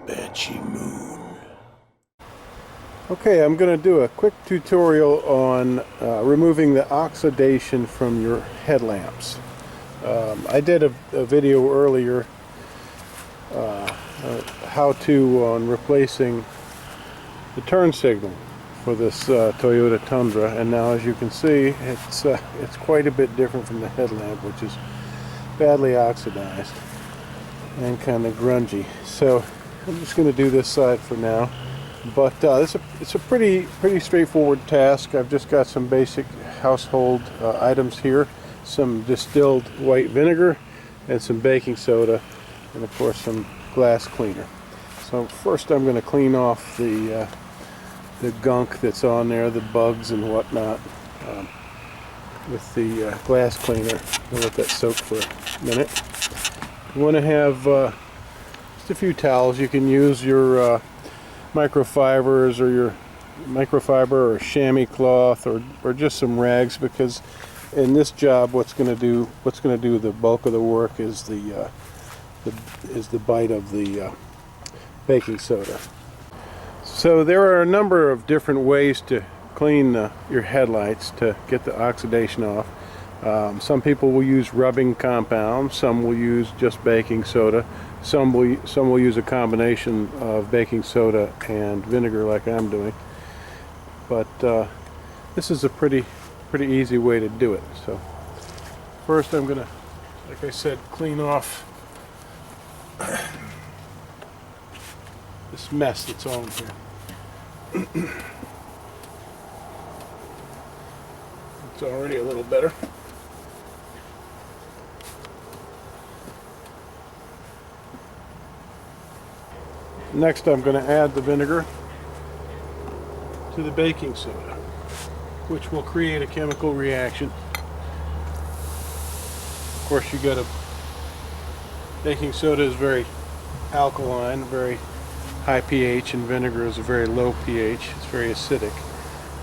Banshee Moon. Okay, I'm going to do a quick tutorial on removing the oxidation from your headlamps. I did a video earlier how to on replacing the turn signal for this Toyota Tundra, and now as you can see it's quite a bit different from the headlamp, which is badly oxidized and kind of grungy. So I'm just going to do this side for now, but it's a pretty straightforward task. I've just got some basic household items here, some distilled white vinegar and some baking soda, and of course some glass cleaner. So first I'm going to clean off the gunk that's on there, the bugs and whatnot, with the glass cleaner. I'll let that soak for a minute. You want to have just a few towels. You can use your microfibers or your microfiber or chamois cloth or just some rags, because in this job what's going to do the bulk of the work is the bite of the baking soda. So there are a number of different ways to clean your headlights to get the oxidation off. Some people will use rubbing compound, some will use just baking soda, some will use a combination of baking soda and vinegar like I'm doing. But this is a pretty easy way to do it. So first I'm gonna, like I said, clean off this mess that's on here. It's already a little better. Next I'm going to add the vinegar to the baking soda, which will create a chemical reaction. Of course, baking soda is very alkaline, very high pH, and vinegar is a very low pH. It's very acidic.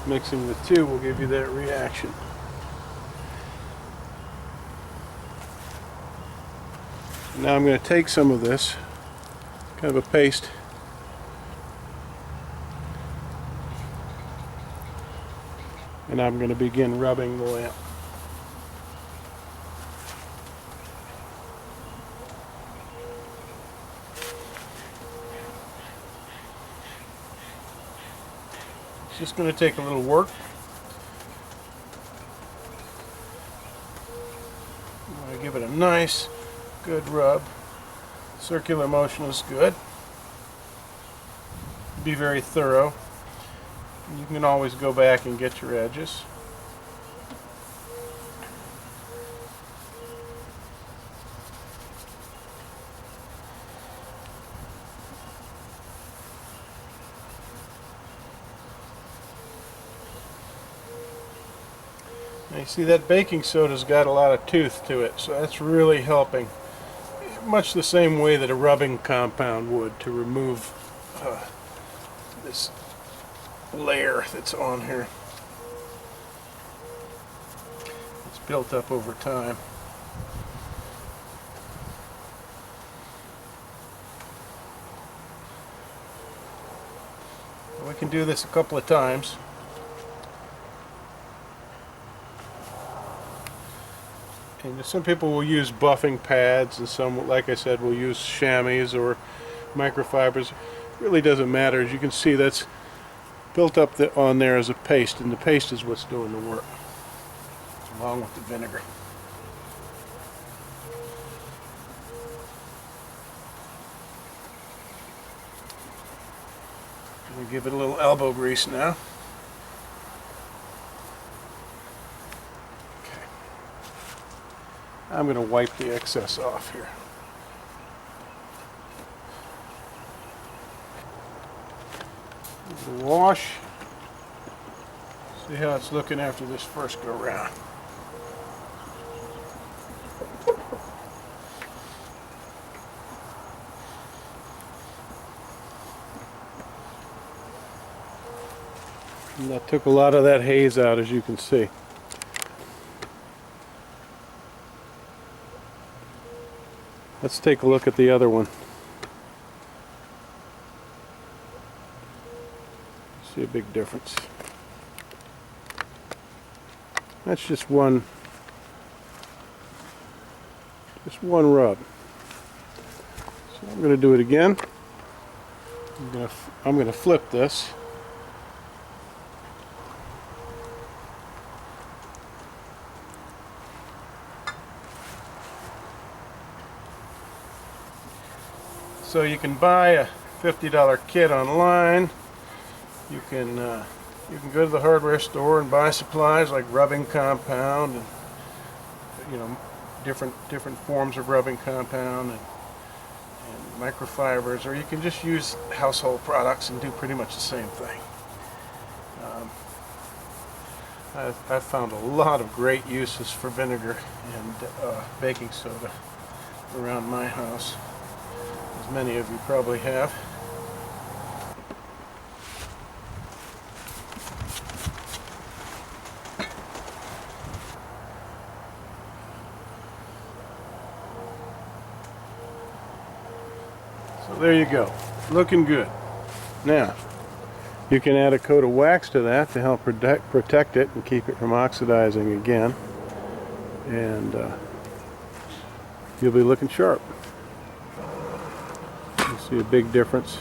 Mixing the two will give you that reaction. Now I'm going to take some of this, kind of a paste, and I'm going to begin rubbing the lamp. It's just going to take a little work. I'm going to give it a nice, good rub. Circular motion is good. Be very thorough. You can always go back and get your edges. Now you see that baking soda's got a lot of tooth to it, so that's really helping. Much the same way that a rubbing compound would, to remove this layer that's on here. It's built up over time. We can do this a couple of times. And some people will use buffing pads, and some, like I said, will use chamois or microfibers. It really doesn't matter. As you can see, that's built up on there as a paste, and the paste is what's doing the work, along with the vinegar. I'm going to give it a little elbow grease now. I'm going to wipe the excess off here. The wash. See how it's looking after this first go round. And that took a lot of that haze out, as you can see. Let's take a look at the other one. See a big difference. That's just one rub. So I'm going to do it again. I'm going to flip this. So you can buy a $50 kit online. You can go to the hardware store and buy supplies like rubbing compound and different forms of rubbing compound and microfibers, or you can just use household products and do pretty much the same thing. I've found a lot of great uses for vinegar and baking soda around my house, as many of you probably have. So there you go, looking good. Now, you can add a coat of wax to that to help protect it and keep it from oxidizing again. And you'll be looking sharp. You see a big difference.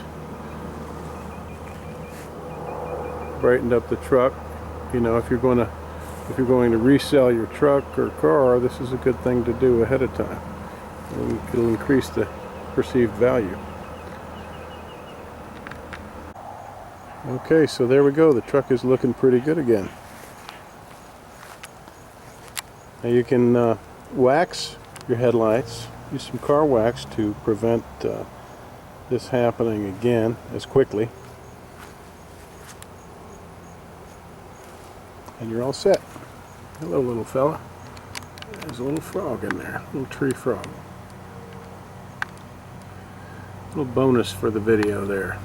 Brightened up the truck. You know, if you're going to resell your truck or car, this is a good thing to do ahead of time. And it'll increase the perceived value. Okay, so there we go. The truck is looking pretty good again. Now you can wax your headlights. Use some car wax to prevent this happening again as quickly. And you're all set. Hello, little fella. There's a little frog in there, a little tree frog. Little bonus for the video there.